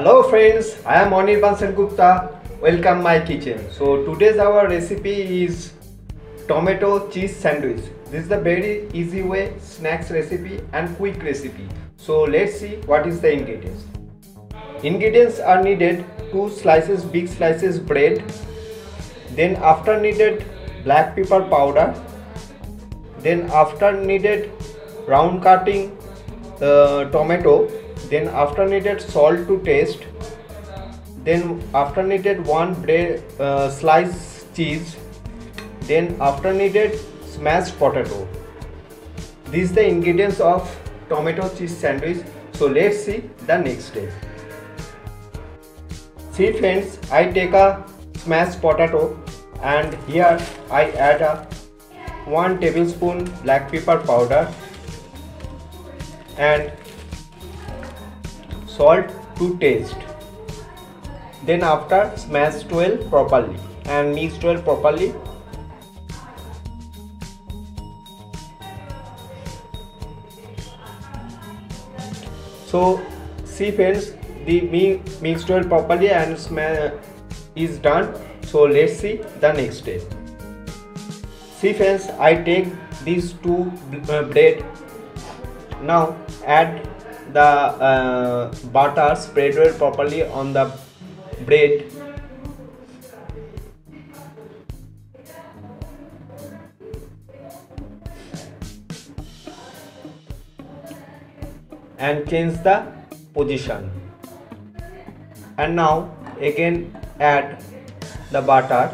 Hello friends, I am Anirban Gupta. Welcome my kitchen. So today's our recipe is tomato cheese sandwich. This is a very easy way snacks recipe and quick recipe. So let's see what is the ingredients. Ingredients are needed 2 slices big slices bread. Then after needed black pepper powder. Then after needed round cutting tomato. Then after needed salt to taste. Then after needed 1 bread slice cheese. Then after needed smashed potato. These are the ingredients of tomato cheese sandwich. So let's see the next step. See friends, I take a smashed potato and here I add a 1 tablespoon black pepper powder and salt to taste. Then after smash well properly and mix well properly. So see friends, the mixed well properly and smash is done. So let's see the next step. See friends, I take these 2 bread. Now add the butter, spread well properly on the bread. And change the position. And now again add the butter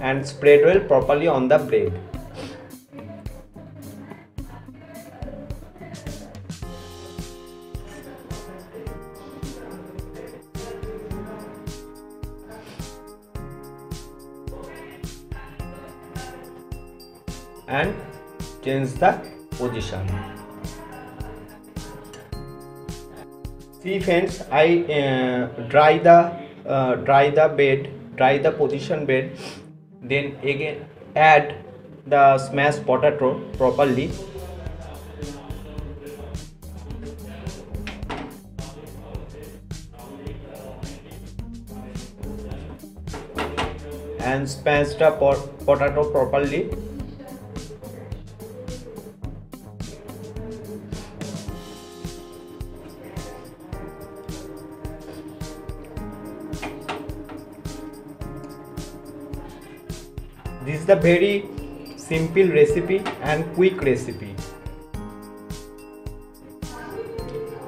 and spread well properly on the bread. And change the position. See friends, I dry the position bed. Then again add the smashed potato properly. And smash the potato properly. This is the very simple recipe and quick recipe.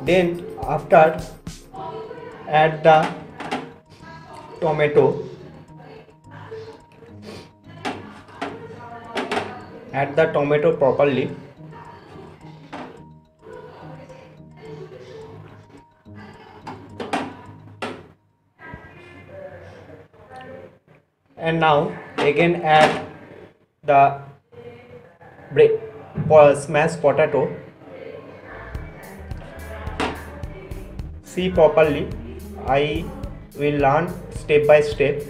Then after add the tomato. Add the tomato properly. And now again add the smashed potato. See properly, I will learn step by step.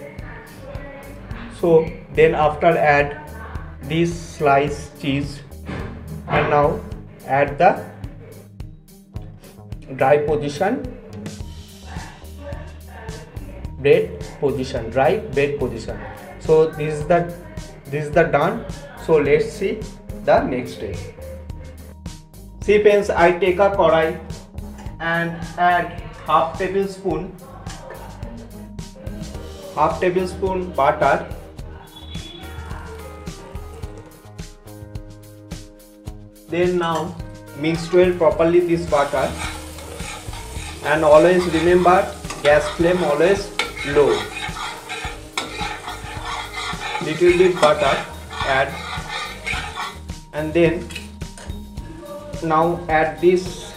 So then after add this sliced cheese and now add the dry bread position. So this is the done. So let's see the next step. See friends, I take a kadrai and add half tablespoon butter. Then now mix well properly this butter and always remember gas flame always low. Little bit butter add and then now add this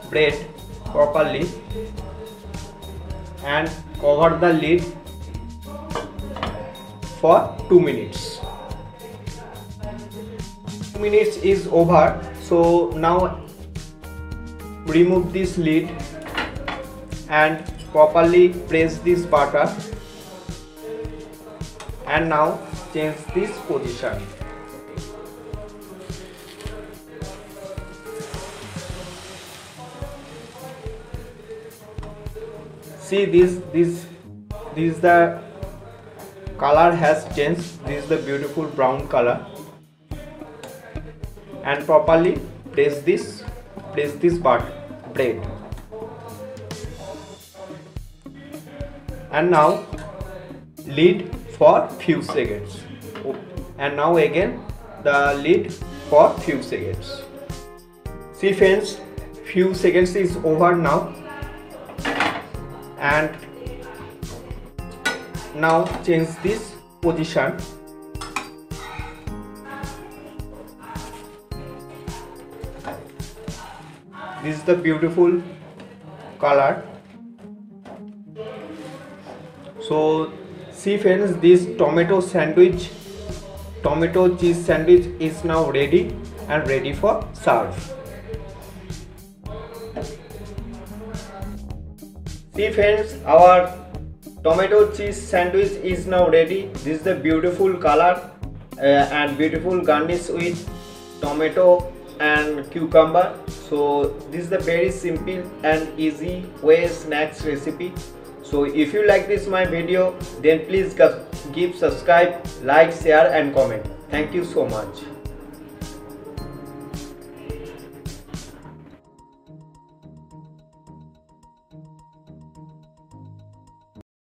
bread properly and cover the lid for 2 minutes. 2 minutes is over. So now remove this lid and properly press this butter and now change this position. See this the color has changed. This is the beautiful brown color. And properly place this bread. And now lid for few seconds. And now again the lid for few seconds. See friends, few seconds is over now. And now change this position. This is the beautiful color. So see friends, this tomato cheese sandwich is now ready and ready for serve. See friends, our tomato cheese sandwich is now ready. This is the beautiful color and beautiful garnish with tomato and cucumber. So this is the very simple and easy way snacks recipe. So if you like this my video, then please give subscribe, like, share and comment. Thank you so much.